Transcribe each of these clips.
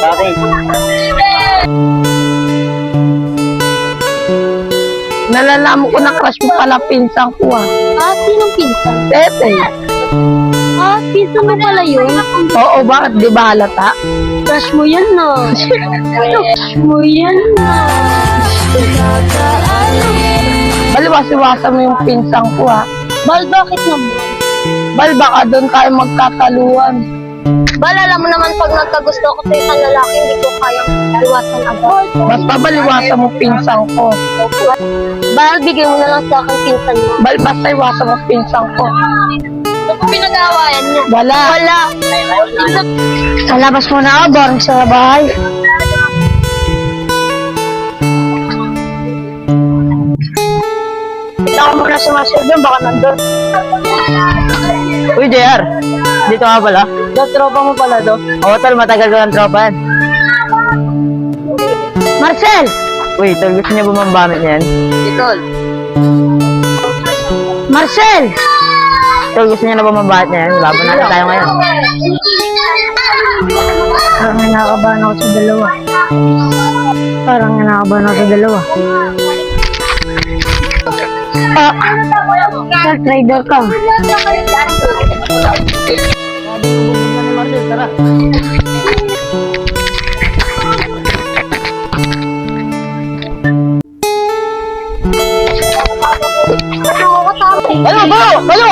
Bakit? Nalalaman ko na crush mo pala pinsan ko ah. Ah, sinong pinsan? Tete. Ah, pinsan mo pala yun? Oo, bakit di ba halata? Crush mo yan na. Crush mo yan na. Baliwas-iwasa mo yung pinsan ko ah. Bal, bakit naman? Bal, baka doon tayo magkataluan. Bal, alam mo naman pag nagkagusto ko sa isang lalaki, hindi ko kayang iwasan agad. Basta baliwasan mo pinsan ko. Bal, bigay mo na lang sa akin pinsan mo. Bal, basta iwasan mo pinsan ko. Ano ko pinag-aawayan niya? Wala. Wala. Sa labas mo na ako, boring sa bahay. Ikaw muna si Marcel doon, baka nandun. Uy, JR. Dito ka pala? Tropa mo pala doon. Oo, tol. Matagal ko ng tropa yan. Marcel! Uy, tol. Gusto niya bumambamit niyan? Tol. Marcel! Tol, gusto niya na bumambamit niyan? Laban natin tayo ngayon. Parang nanakabahan ako sa dalawa. Parang nanakabahan ako sa dalawa. Sir, trader ka. Tara. Balo!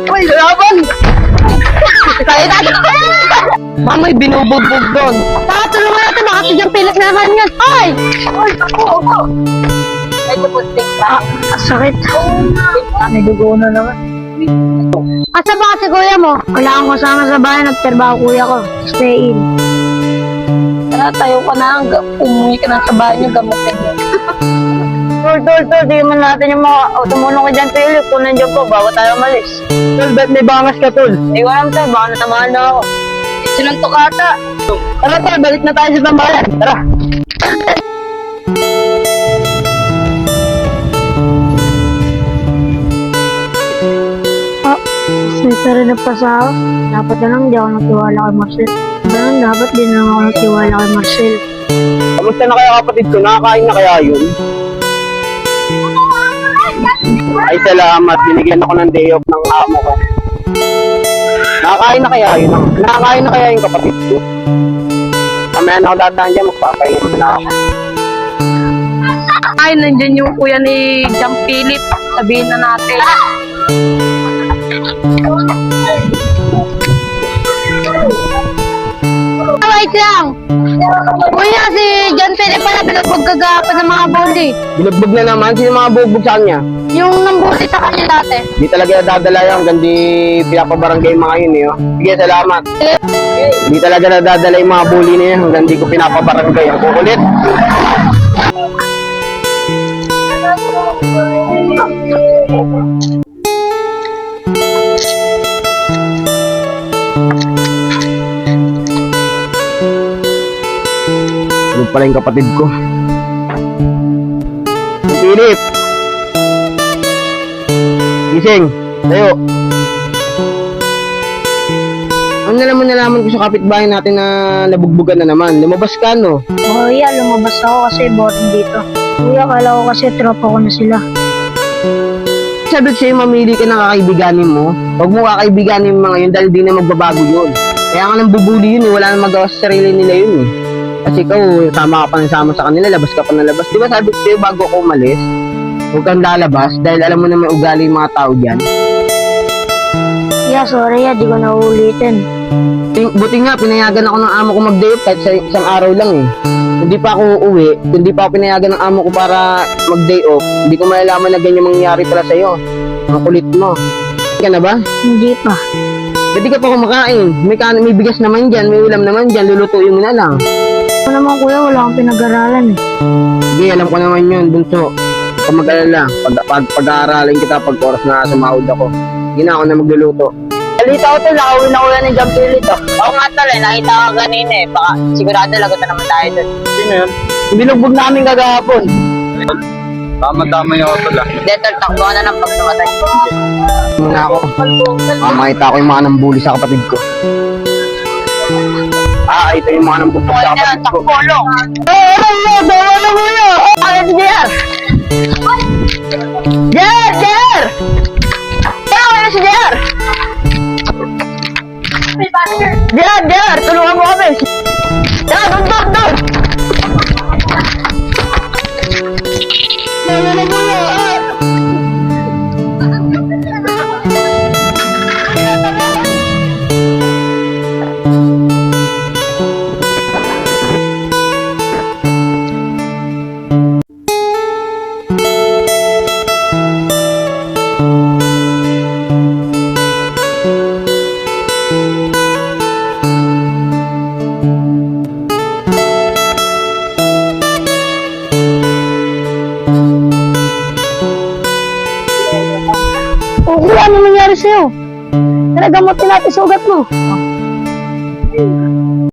Uy, laban! Kaya natin! Mamay, binubugbog doon. Tulungan natin, baka tigyang pilit na naman yan. Ay! Ay, ako. Ay, pupuntik ka. Sakit. May dugo na naman. Asa ba kasi kuya mo? Wala akong kasama sa bahay, nagtrabaho kuya ko. Stay in. Kaya tayo ka na, umuwi ka na sa bahay niyo, gamutin mo. Tol. Di man natin yung mga tumulong ko dyan, Philip. Kung nandiyan po, bago tayo malis. Tol, ba't may bangas ka, tol? Hindi ko alam, tol. Baka natamaan na ako. Silang tukata. Tara, tol. Balik na tayo sa tambalan. Tara. Sweater na pa sa ako. Dapat na lang, di ako nagtiwala kay Marcel. Ganun, dapat din na lang ako nagtiwala kay Marcel. Kamusta na kaya kapatid ko? Nakakain na kaya yun? Ay, salamat. Binigyan ako ng day off ng amo ko. Nakakain na kaya yun? Nakakain na kaya yung kapatid ko? Kamaya na ako dadaan dyan, magpapahinga na ako. Ay, nandyan yung kuya ni Jam Philip. Sabihin na natin. Wait lang! Kuya, si John Philip pala pinagbog kagapan ng mga bully. Binugbog na naman. Sino mga bugbog sa kanya? Yung nambully sa kanya dati. Di talaga nadadala yun. Hanggang di pinapabarangay mga yun eh. Oh. Sige, salamat. Di talaga nadadala yung mga bully na yun. Hanggang di ko pinapabarangay. Ang kukulit. Ano pala yung kapatid ko? Philip! Gising! Tayo! Ano nalaman ko sa kapitbahay natin na nabugbugan na naman? Lumabas ka, no? Kuya, lumabas ako kasi boring dito. Kuya, kala ko kasi tropa ko na sila. Sabi ko sa'yo, mamili ka ng kakaibiganin mo. Huwag mo kakaibiganin yung mga yun dahil di na magbabago yun. Kaya nga nang bubuli yun eh, wala nang magawa sa sarili nila yun eh. Kasi ikaw, sama ka pa ng sama sa kanila, labas ka pa ng labas. Di ba sabi ko sa'yo, bago ako umalis, huwag kang lalabas dahil alam mo na may ugali yung mga tao dyan. Yeah, sorry di ko na uulitin. Buti nga, pinayagan ako ng amo ko mag-day off kahit sa isang araw lang eh. Hindi pa ako uuwi, hindi pa ako pinayagan ng amo ko para mag-day off, hindi ko malalaman na ganyan mangyayari pala sa'yo. Ang kulit mo. Hindi ka na ba? Hindi pa. Ba't di ka pa kumakain? May bigas naman dyan, may ulam naman dyan, lulutuin mo na lang. Ako naman kuya, wala akong pinag-aralan eh. Sige, alam ko naman yun, bunso. Huwag ka mag-alala. Pag-aaralin kita pag oras na sumahod ako. Hindi na ako na magluluto. Alita ko to, nakauwi na kuya ng Jam Philip to. Oo nga tol, nakita ko kanina eh. Baka sigurado lagot na naman tayo dun. Sino yun? Binugbog namin kagahapon. Tama-tama yung auto lang. Hindi tol, takbo ka na lang pag tumatay. Muna ako. Makita ko yung mga nambuli sa kapatid ko. makita yung mga nambubog sa kapatid ko. Tawa mo yun! Ano si JR? JR! Tawa na si JR! JR! Tulungan mo kami! JR, doon! Tawa mo yun! Ano nangyari sa'yo? Nagamotin natin sugat mo.